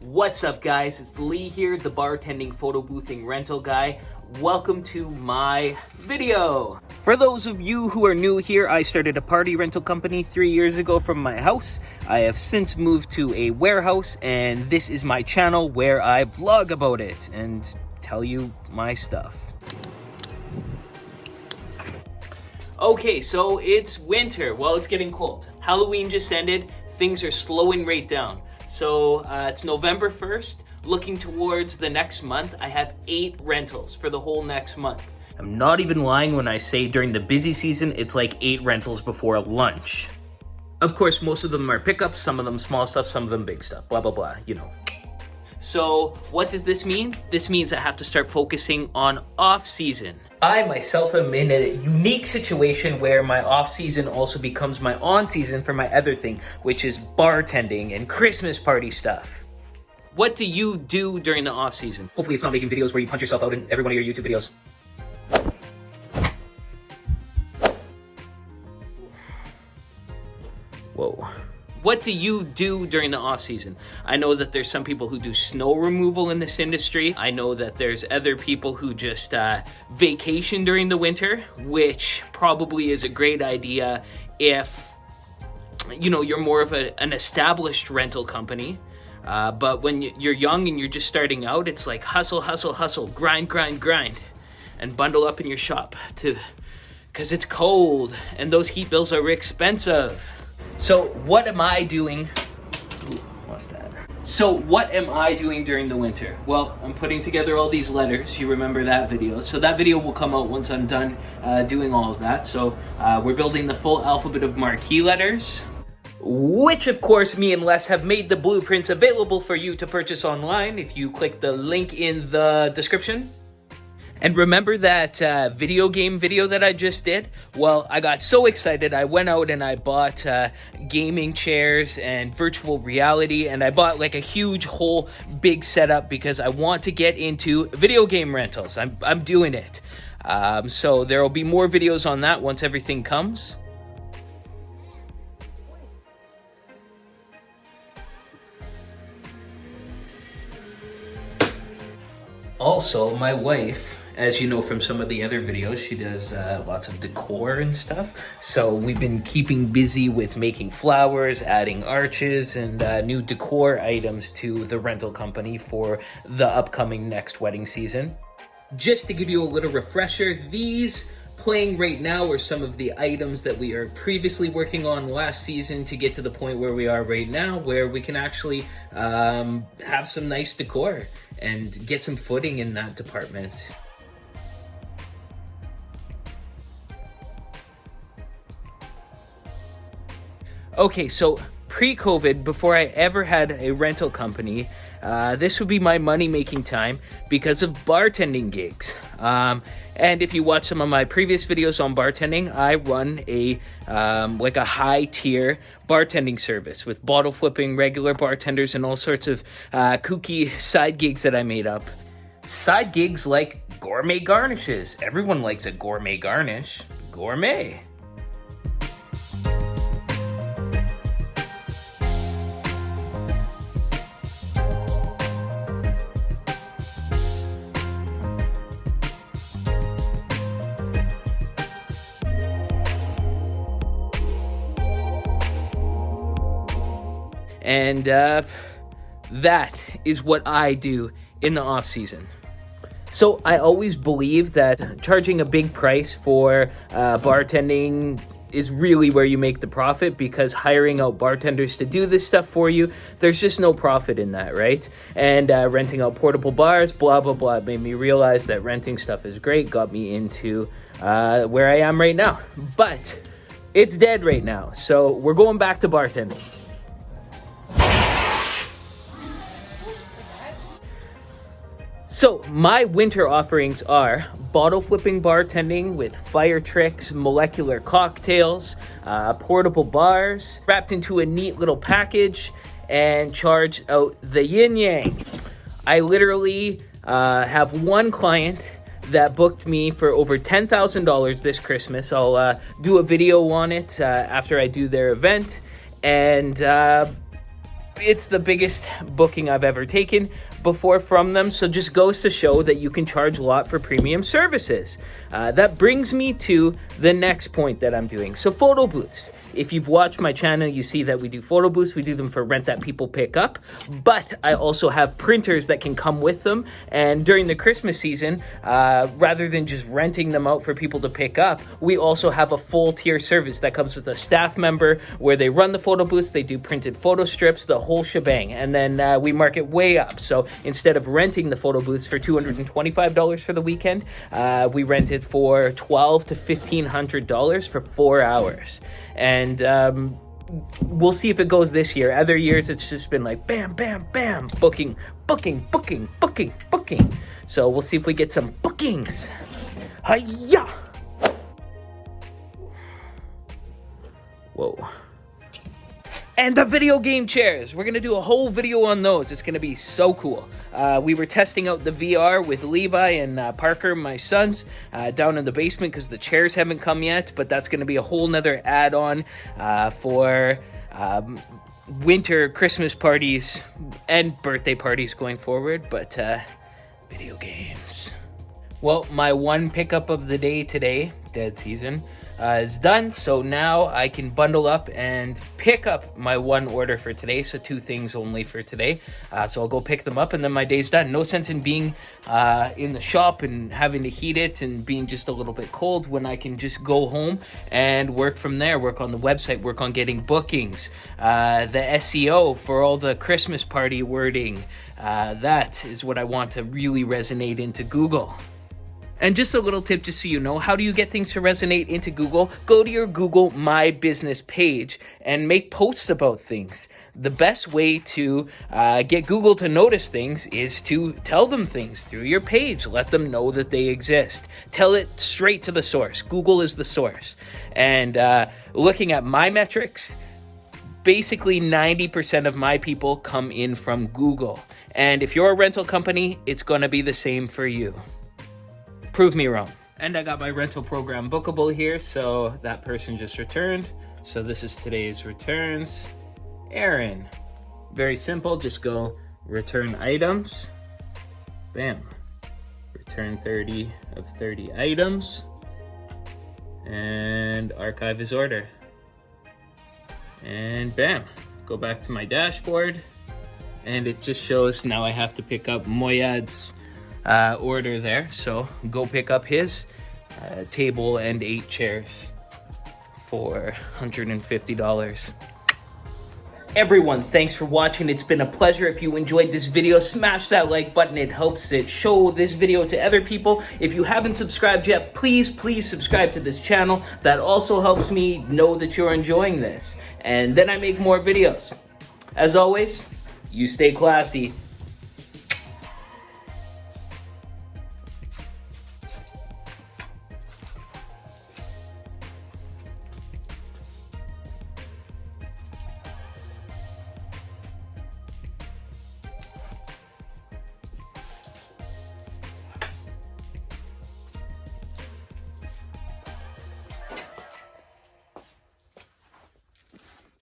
What's up, guys? It's Lee here, the bartending photo boothing rental guy. Welcome to my video. For those of you who are new here, I started a party rental company 3 years ago from my house. I have since moved to a warehouse, and this is my channel where I vlog about it and tell you my stuff. Okay, so it's winter. Well, it's getting cold. Halloween just ended. Things are slowing right down. So it's November 1st, looking towards the next month. I have 8 rentals for the whole next month. I'm not even lying when I say during the busy season, it's like 8 rentals before lunch. Of course, most of them are pickups, some of them small stuff, some of them big stuff, blah, blah, blah, you know. So what does this mean? This means I have to start focusing on off-season. I myself am in a unique situation where my off-season also becomes my on-season for my other thing, which is bartending and Christmas party stuff. What do you do during the off-season? Hopefully it's not making videos where you punch yourself out in every one of your YouTube videos. Whoa. What do you do during the off-season? I know that there's some people who do snow removal in this industry. I know that there's other people who just vacation during the winter, which probably is a great idea if, you know, you're more of an established rental company. But when you're young and you're just starting out, it's like hustle, hustle, hustle, grind, grind, grind, and bundle up in your shop because it's cold and those heat bills are expensive. So what am I doing? Ooh, what's that? So what am I doing during the winter? Well, I'm putting together all these letters. You remember that video. So that video will come out once I'm done doing all of that. So we're building the full alphabet of marquee letters, which of course me and Les have made the blueprints available for you to purchase online if you click the link in the description. And remember that video game video that I just did? Well, I got so excited, I went out and I bought gaming chairs and virtual reality, and I bought like a huge whole big setup because I want to get into video game rentals. I'm doing it. So there will be more videos on that once everything comes. Also, my wife, as you know from some of the other videos, she does lots of decor and stuff. So we've been keeping busy with making flowers, adding arches, and new decor items to the rental company for the upcoming next wedding season. Just to give you a little refresher, these playing right now are some of the items that we are previously working on last season to get to the point where we are right now, where we can actually have some nice decor and get some footing in that department. Okay, so pre-COVID, before I ever had a rental company, this would be my money-making time because of bartending gigs. And if you watch some of my previous videos on bartending, I run a like a high-tier bartending service with bottle flipping, regular bartenders, and all sorts of kooky side gigs that I made up. Side gigs like gourmet garnishes. Everyone likes a gourmet garnish. Gourmet. And that is what I do in the off season. So I always believe that charging a big price for bartending is really where you make the profit, because hiring out bartenders to do this stuff for you, there's just no profit in that, right? And renting out portable bars, blah, blah, blah, made me realize that renting stuff is great, got me into where I am right now. But it's dead right now, so we're going back to bartending. So my winter offerings are bottle flipping bartending with fire tricks, molecular cocktails, portable bars, wrapped into a neat little package, and charge out the yin yang. I literally have one client that booked me for over $10,000 this Christmas. I'll do a video on it after I do their event, and it's the biggest booking I've ever taken before from them, so just goes to show that you can charge a lot for premium services. That brings me to the next point that I'm doing. So photo booths. If you've watched my channel, you see that we do photo booths. We do them for rent that people pick up, but I also have printers that can come with them. And during the Christmas season, rather than just renting them out for people to pick up, we also have a full tier service that comes with a staff member where they run the photo booths, they do printed photo strips, the whole shebang, and then we mark it way up. So instead of renting the photo booths for $225 for the weekend, we rent it for $1,200 to $1,500 for 4 hours. And we'll see if it goes this year. Other years, it's just been like bam, bam, bam, booking, booking, booking, booking, booking. So we'll see if we get some bookings. Hiya! Whoa. And the video game chairs. We're going to do a whole video on those. It's going to be so cool. We were testing out the VR with Levi and Parker, my sons, down in the basement because the chairs haven't come yet. But that's going to be a whole nother add-on for winter Christmas parties and birthday parties going forward. But video games. Well, my one pickup of the day today, dead season, is done, so now I can bundle up and pick up my one order for today, so 2 things only for today. So I'll go pick them up and then my day's done. No sense in being in the shop and having to heat it and being just a little bit cold when I can just go home and work from there, work on the website, work on getting bookings, the SEO for all the Christmas party wording. That is what I want to really resonate into Google. And just a little tip, just so you know, how do you get things to resonate into Google? Go to your Google My Business page and make posts about things. The best way to get Google to notice things is to tell them things through your page. Let them know that they exist. Tell it straight to the source. Google is the source. And looking at my metrics, basically 90% of my people come in from Google. And if you're a rental company, it's going to be the same for you. Prove me wrong. And I got my rental program Booqable here, so that person just returned. So this is today's returns. Aaron. Very simple, just go return items. Bam. Return 30 of 30 items. And archive his order. And bam. Go back to my dashboard. And it just shows now I have to pick up Moyad's order there, so go pick up his table and 8 chairs for $150. Everyone, thanks for watching. It's been a pleasure. If you enjoyed this video, smash that like button. It helps it show this video to other people. If you haven't subscribed yet, please subscribe to this channel. That also helps me know that you're enjoying this, and then I make more videos. As always, you stay classy.